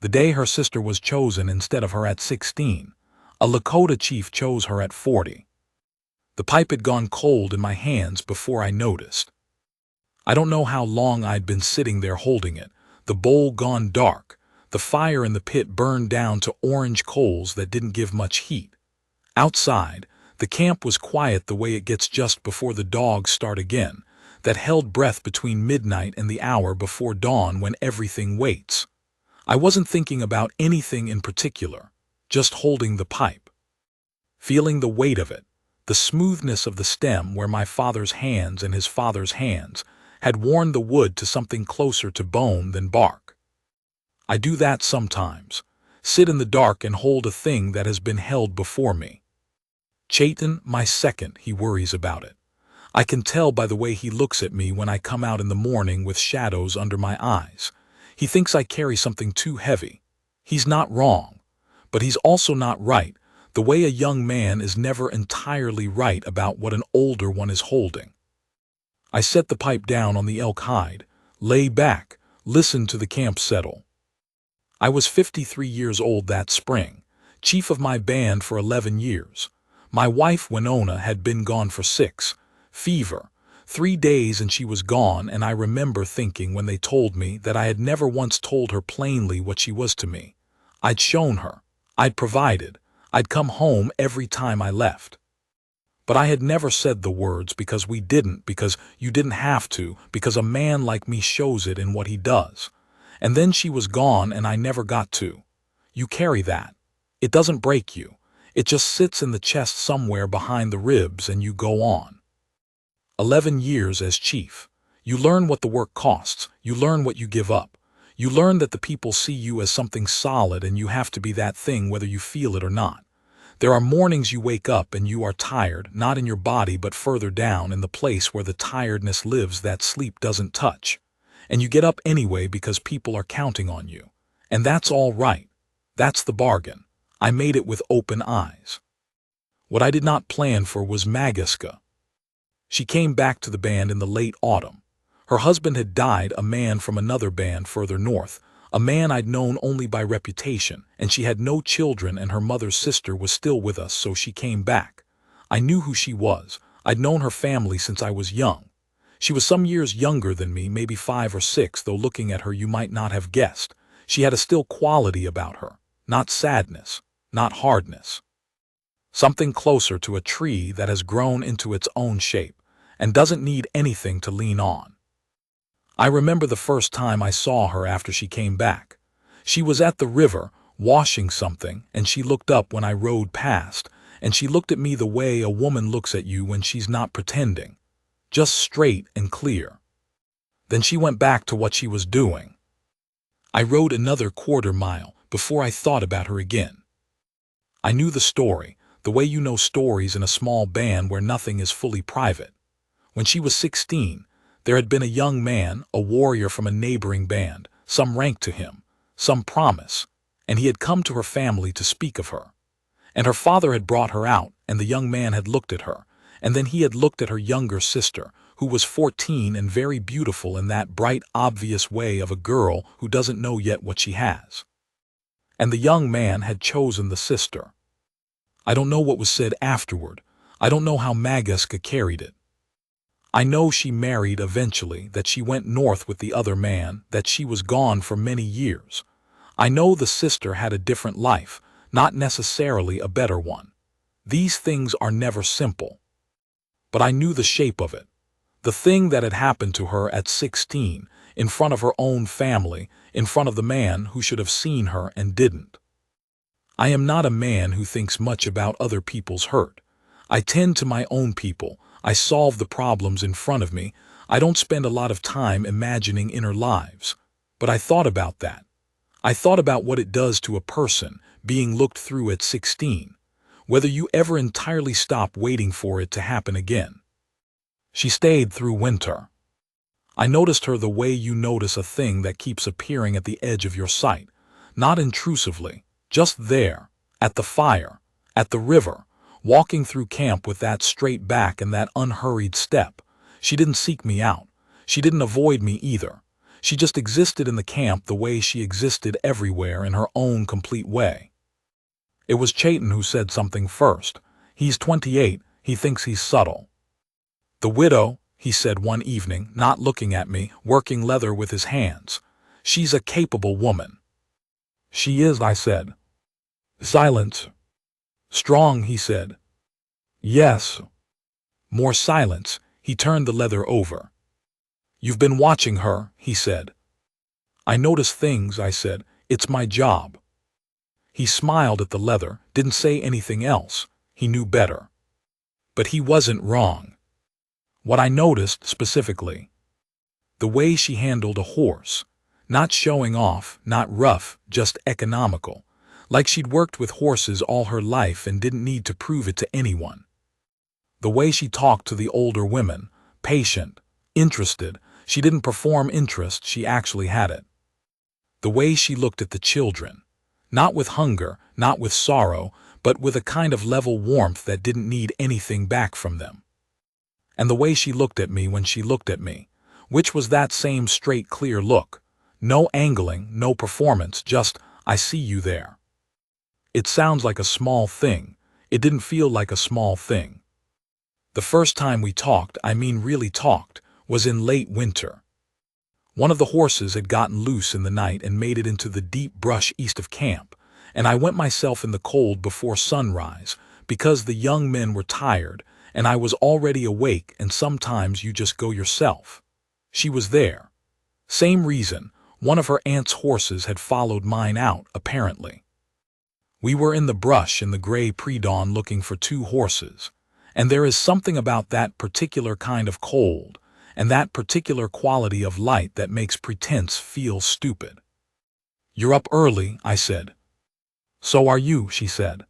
The day her sister was chosen instead of her at 16. A Lakota chief chose her at 40. The pipe had gone cold in my hands before I noticed. I don't know how long I'd been sitting there holding it, the bowl gone dark, the fire in the pit burned down to orange coals that didn't give much heat. Outside, the camp was quiet the way it gets just before the dogs start again, that held breath between midnight and the hour before dawn when everything waits. I wasn't thinking about anything in particular, just holding the pipe. Feeling the weight of it, the smoothness of the stem where my father's hands and his father's hands had worn the wood to something closer to bone than bark. I do that sometimes, sit in the dark and hold a thing that has been held before me. Chaitan, my second, he worries about it. I can tell by the way he looks at me when I come out in the morning with shadows under my eyes. He thinks I carry something too heavy. He's not wrong, but he's also not right, the way a young man is never entirely right about what an older one is holding. I set the pipe down on the elk hide, lay back, listened to the camp settle. I was 53 years old that spring, chief of my band for 11 years. My wife Winona had been gone for 6, fever, 3 days and she was gone, and I remember thinking when they told me that I had never once told her plainly what she was to me. I'd shown her, I'd provided, I'd come home every time I left. But I had never said the words because we didn't, because you didn't have to, because a man like me shows it in what he does. And then she was gone and I never got to. You carry that. It doesn't break you. It just sits in the chest somewhere behind the ribs and you go on. 11 years as chief. You learn what the work costs. You learn what you give up. You learn that the people see you as something solid and you have to be that thing whether you feel it or not. There are mornings you wake up and you are tired, not in your body but further down in the place where the tiredness lives that sleep doesn't touch. And you get up anyway because people are counting on you. And that's all right. That's the bargain. I made it with open eyes. What I did not plan for was Magiska. She came back to the band in the late autumn. Her husband had died, a man from another band further north, a man I'd known only by reputation, and she had no children and her mother's sister was still with us, so she came back. I knew who she was. I'd known her family since I was young. She was some years younger than me, maybe 5 or 6, though looking at her you might not have guessed. She had a still quality about her, not sadness, not hardness. Something closer to a tree that has grown into its own shape and doesn't need anything to lean on. I remember the first time I saw her after she came back. She was at the river, washing something, and she looked up when I rode past, and she looked at me the way a woman looks at you when she's not pretending, just straight and clear. Then she went back to what she was doing. I rode another quarter mile before I thought about her again. I knew the story, the way you know stories in a small band where nothing is fully private. When she was 16, there had been a young man, a warrior from a neighboring band, some rank to him, some promise, and he had come to her family to speak of her. And her father had brought her out, and the young man had looked at her, and then he had looked at her younger sister, who was 14 and very beautiful in that bright, obvious way of a girl who doesn't know yet what she has. And the young man had chosen the sister. I don't know what was said afterward. I don't know how Magiska carried it. I know she married eventually, that she went north with the other man, that she was gone for many years. I know the sister had a different life, not necessarily a better one. These things are never simple. But I knew the shape of it. The thing that had happened to her at 16, in front of her own family, in front of the man who should have seen her and didn't. I am not a man who thinks much about other people's hurt. I tend to my own people. I solve the problems in front of me. I don't spend a lot of time imagining inner lives. But I thought about that. I thought about what it does to a person being looked through at 16, whether you ever entirely stop waiting for it to happen again. She stayed through winter. I noticed her the way you notice a thing that keeps appearing at the edge of your sight, not intrusively, just there, at the fire, at the river, walking through camp with that straight back and that unhurried step. She didn't seek me out. She didn't avoid me either. She just existed in the camp the way she existed everywhere in her own complete way. It was Chayton who said something first. He's 28, he thinks he's subtle. The widow, he said one evening, not looking at me, working leather with his hands. She's a capable woman. She is, I said. Silence. Strong, he said. Yes. More silence. He turned the leather over. You've been watching her, he said. I notice things, I said. It's my job. He smiled at the leather, didn't say anything else. He knew better. But he wasn't wrong. What I noticed specifically, the way she handled a horse, not showing off, not rough, just economical, like she'd worked with horses all her life and didn't need to prove it to anyone. The way she talked to the older women, patient, interested, she didn't perform interest, she actually had it. The way she looked at the children, not with hunger, not with sorrow, but with a kind of level warmth that didn't need anything back from them. And the way she looked at me when she looked at me, which was that same straight, clear look. No angling, no performance, just, I see you there. It sounds like a small thing. It didn't feel like a small thing. The first time we talked, I mean really talked, was in late winter. One of the horses had gotten loose in the night and made it into the deep brush east of camp, and I went myself in the cold before sunrise because the young men were tired and I was already awake, and sometimes you just go yourself. She was there. Same reason, one of her aunt's horses had followed mine out, apparently. We were in the brush in the gray pre-dawn looking for two horses, and there is something about that particular kind of cold and that particular quality of light that makes pretense feel stupid. You're up early, I said. So are you, she said.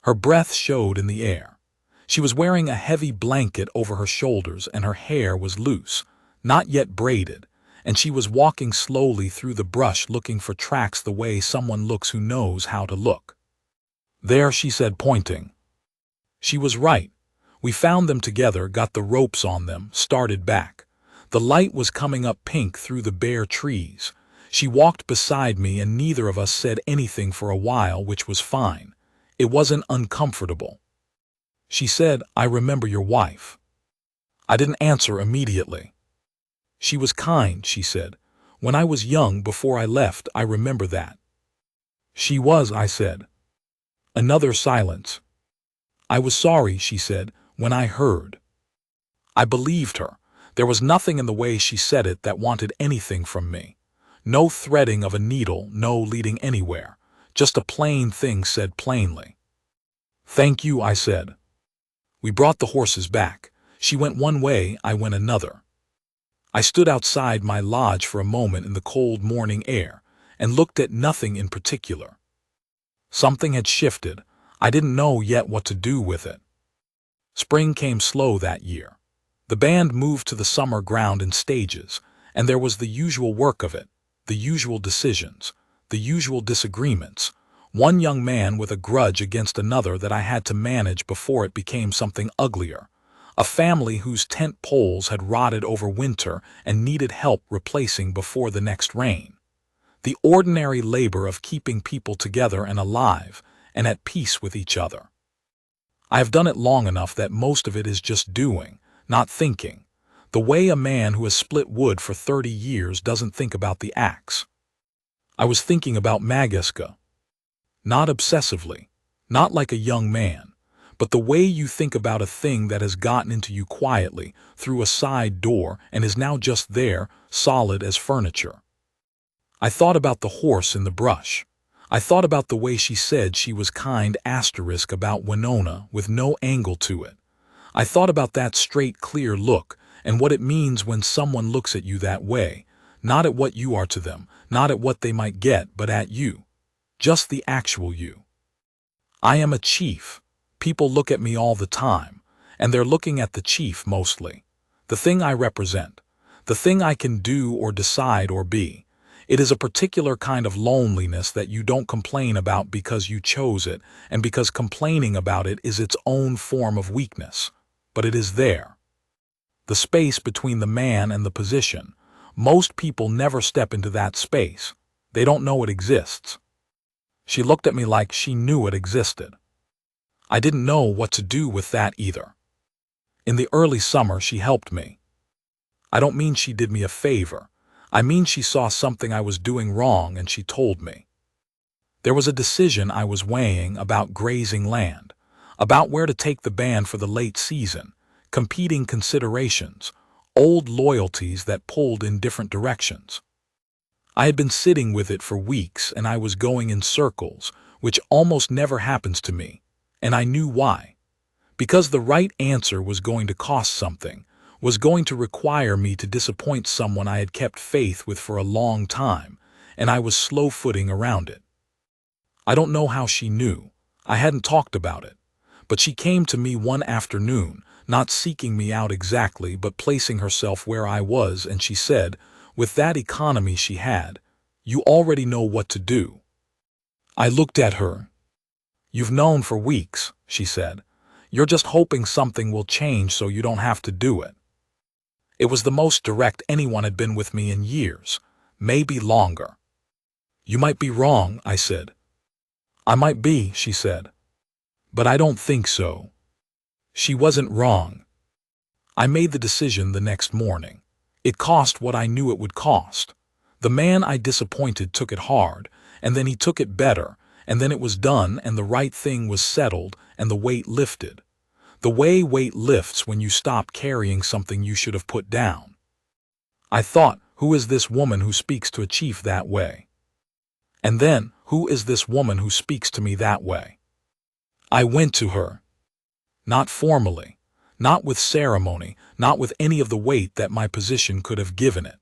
Her breath showed in the air. She was wearing a heavy blanket over her shoulders and her hair was loose, not yet braided, and she was walking slowly through the brush looking for tracks the way someone looks who knows how to look. There, she said, pointing. She was right. We found them together, got the ropes on them, started back. The light was coming up pink through the bare trees. She walked beside me and neither of us said anything for a while, which was fine. It wasn't uncomfortable. She said, I remember your wife. I didn't answer immediately. She was kind, she said. When I was young, before I left, I remember that. She was, I said. Another silence. I was sorry, she said, when I heard. I believed her. There was nothing in the way she said it that wanted anything from me. No threading of a needle, no leading anywhere. Just a plain thing said plainly. Thank you, I said. We brought the horses back. She went one way, I went another. I stood outside my lodge for a moment in the cold morning air and looked at nothing in particular. Something had shifted. I didn't know yet what to do with it. Spring came slow that year. The band moved to the summer ground in stages, and there was the usual work of it, the usual decisions, the usual disagreements. One young man with a grudge against another that I had to manage before it became something uglier. A family whose tent poles had rotted over winter and needed help replacing before the next rain. The ordinary labor of keeping people together and alive and at peace with each other. I have done it long enough that most of it is just doing, not thinking. The way a man who has split wood for 30 years doesn't think about the axe. I was thinking about Magiska. Not obsessively, not like a young man, but the way you think about a thing that has gotten into you quietly through a side door and is now just there, solid as furniture. I thought about the horse in the brush. I thought about the way she said she was kind asterisk about Winona with no angle to it. I thought about that straight, clear look and what it means when someone looks at you that way, not at what you are to them, not at what they might get, but at you. Just the actual you. I am a chief. People look at me all the time, and they're looking at the chief mostly. The thing I represent. The thing I can do or decide or be. It is a particular kind of loneliness that you don't complain about because you chose it, and because complaining about it is its own form of weakness. But it is there. The space between the man and the position. Most people never step into that space. They don't know it exists. She looked at me like she knew it existed. I didn't know what to do with that either. In the early summer, she helped me. I don't mean she did me a favor. I mean she saw something I was doing wrong and she told me. There was a decision I was weighing about grazing land, about where to take the band for the late season, competing considerations, old loyalties that pulled in different directions. I had been sitting with it for weeks and I was going in circles, which almost never happens to me, and I knew why. Because the right answer was going to cost something, was going to require me to disappoint someone I had kept faith with for a long time, and I was slow-footing around it. I don't know how she knew. I hadn't talked about it. But she came to me one afternoon, not seeking me out exactly, but placing herself where I was, and she said, with that economy she had, "You already know what to do." I looked at her. "You've known for weeks," she said. "You're just hoping something will change so you don't have to do it." It was the most direct anyone had been with me in years, maybe longer. "You might be wrong," I said. "I might be," she said. "But I don't think so." She wasn't wrong. I made the decision the next morning. It cost what I knew it would cost. The man I disappointed took it hard, and then he took it better, and then it was done and the right thing was settled and the weight lifted. The way weight lifts when you stop carrying something you should have put down. I thought, who is this woman who speaks to a chief that way? And then, who is this woman who speaks to me that way? I went to her. Not formally, not with ceremony, not with any of the weight that my position could have given it.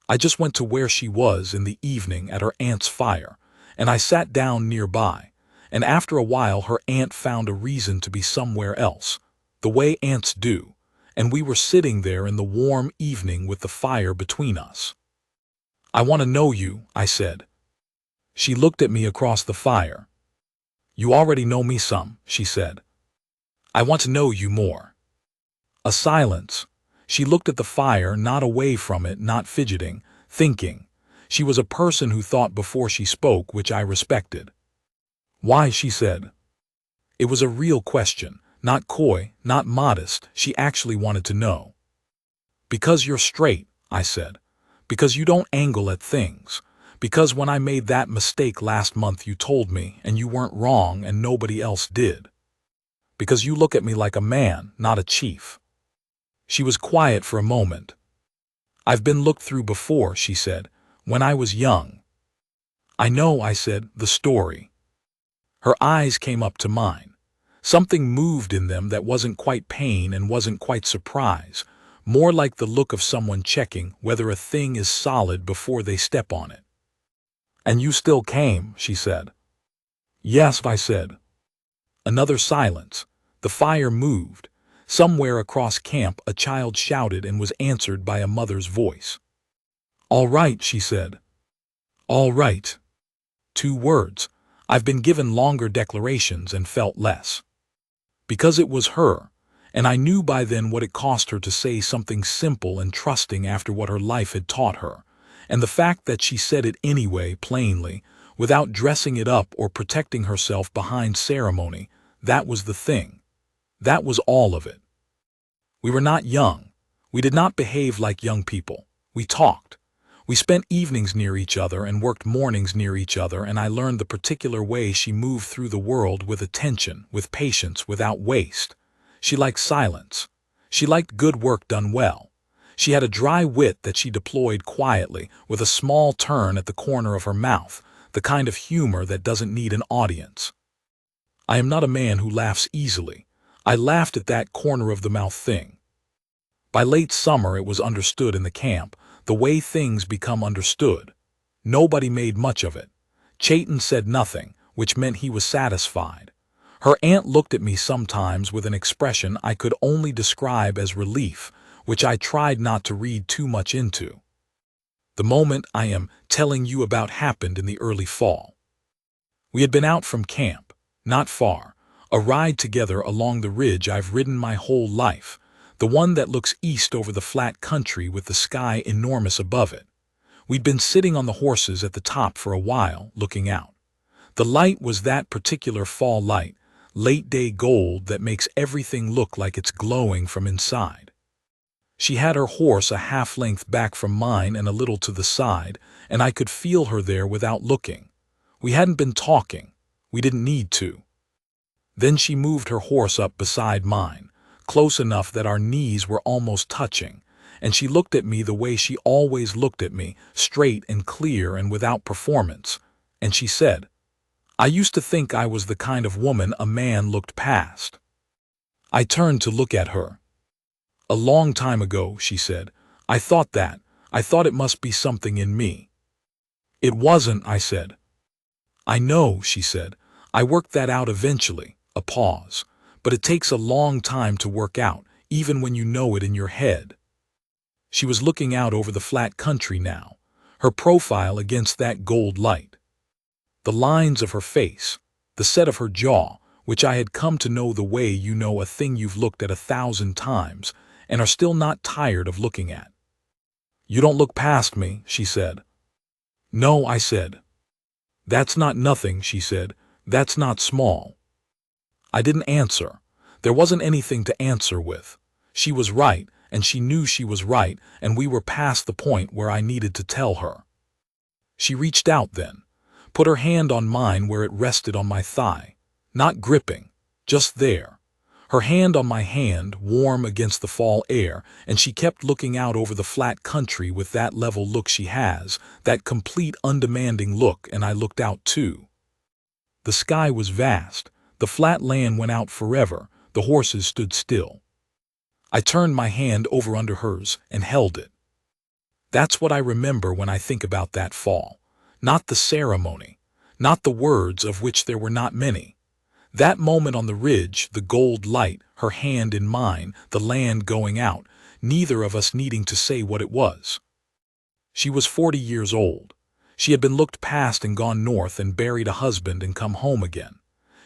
I just went to where she was in the evening at her aunt's fire, and I sat down nearby, and after a while her aunt found a reason to be somewhere else, the way aunts do, and we were sitting there in the warm evening with the fire between us. "I want to know you," I said. She looked at me across the fire. "You already know me some," she said. "I want to know you more." A silence. She looked at the fire, not away from it, not fidgeting, thinking. She was a person who thought before she spoke, which I respected. "Why?" she said. It was a real question, not coy, not modest. She actually wanted to know. "Because you're straight," I said. "Because you don't angle at things. Because when I made that mistake last month you told me, and you weren't wrong and nobody else did. Because you look at me like a man, not a chief." She was quiet for a moment. "I've been looked through before," she said, "when I was young." "I know," I said, "the story." Her eyes came up to mine. Something moved in them that wasn't quite pain and wasn't quite surprise, more like the look of someone checking whether a thing is solid before they step on it. "And you still came," she said. "Yes," I said. Another silence. The fire moved. Somewhere across camp a child shouted and was answered by a mother's voice. "All right," she said. "All right." 2 words. I've been given longer declarations and felt less. Because it was her, and I knew by then what it cost her to say something simple and trusting after what her life had taught her, and the fact that she said it anyway, plainly, without dressing it up or protecting herself behind ceremony, that was the thing. That was all of it. We were not young. We did not behave like young people. We talked. We spent evenings near each other and worked mornings near each other, and I learned the particular way she moved through the world, with attention, with patience, without waste. She liked silence. She liked good work done well. She had a dry wit that she deployed quietly, with a small turn at the corner of her mouth, the kind of humor that doesn't need an audience. I am not a man who laughs easily. I laughed at that corner of the mouth thing. By late summer it was understood in the camp, the way things become understood. Nobody made much of it. Chayton said nothing, which meant he was satisfied. Her aunt looked at me sometimes with an expression I could only describe as relief, which I tried not to read too much into. The moment I am telling you about happened in the early fall. We had been out from camp, not far, a ride together along the ridge I've ridden my whole life, the one that looks east over the flat country with the sky enormous above it. We'd been sitting on the horses at the top for a while, looking out. The light was that particular fall light, late-day gold that makes everything look like it's glowing from inside. She had her horse a half-length back from mine and a little to the side, and I could feel her there without looking. We hadn't been talking. We didn't need to. Then she moved her horse up beside mine, close enough that our knees were almost touching, and she looked at me the way she always looked at me, straight and clear and without performance, and she said, "I used to think I was the kind of woman a man looked past." I turned to look at her. "A long time ago," she said, "I thought that. I thought it must be something in me." "It wasn't," I said. "I know," she said. "I worked that out eventually." A pause. "But it takes a long time to work out, even when you know it in your head." She was looking out over the flat country now, her profile against that gold light. The lines of her face, the set of her jaw, which I had come to know the way you know a thing you've looked at 1,000 times and are still not tired of looking at. "You don't look past me," she said. "No," I said. "That's not nothing," she said. "That's not small." I didn't answer. There wasn't anything to answer with. She was right, and she knew she was right, and we were past the point where I needed to tell her. She reached out then, put her hand on mine where it rested on my thigh, not gripping, just there. Her hand on my hand, warm against the fall air, and she kept looking out over the flat country with that level look she has, that complete undemanding look, and I looked out too. The sky was vast. The flat land went out forever. The horses stood still. I turned my hand over under hers and held it. That's what I remember when I think about that fall. Not the ceremony, not the words, of which there were not many. That moment on the ridge, the gold light, her hand in mine, the land going out, neither of us needing to say what it was. She was 40 years old. She had been looked past and gone north and buried a husband and come home again.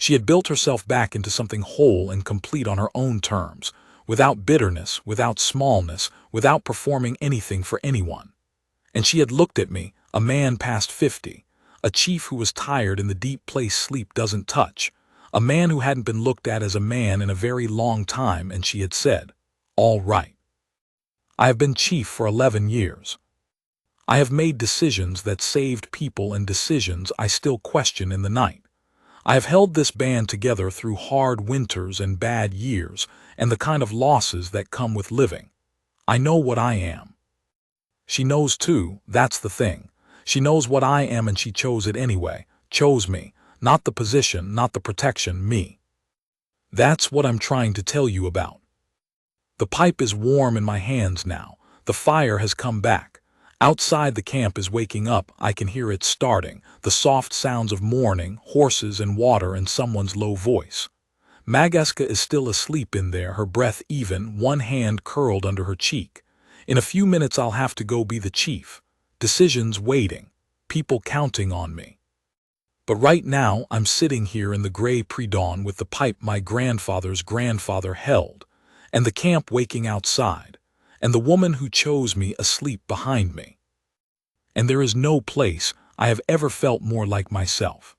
She had built herself back into something whole and complete on her own terms, without bitterness, without smallness, without performing anything for anyone. And she had looked at me, a man past 50, a chief who was tired in the deep place sleep doesn't touch, a man who hadn't been looked at as a man in a very long time, and she had said, "All right." I have been chief for 11 years. I have made decisions that saved people and decisions I still question in the night. I have held this band together through hard winters and bad years and the kind of losses that come with living. I know what I am. She knows too, that's the thing. She knows what I am, and she chose it anyway, chose me, not the position, not the protection, me. That's what I'm trying to tell you about. The pipe is warm in my hands now. The fire has come back. Outside the camp is waking up. I can hear it starting, the soft sounds of morning, horses and water and someone's low voice. Magaska is still asleep in there, her breath even, one hand curled under her cheek. In a few minutes I'll have to go be the chief. Decisions waiting, people counting on me. But right now I'm sitting here in the gray pre-dawn with the pipe my grandfather's grandfather held, and the camp waking outside, and the woman who chose me asleep behind me. And there is no place I have ever felt more like myself.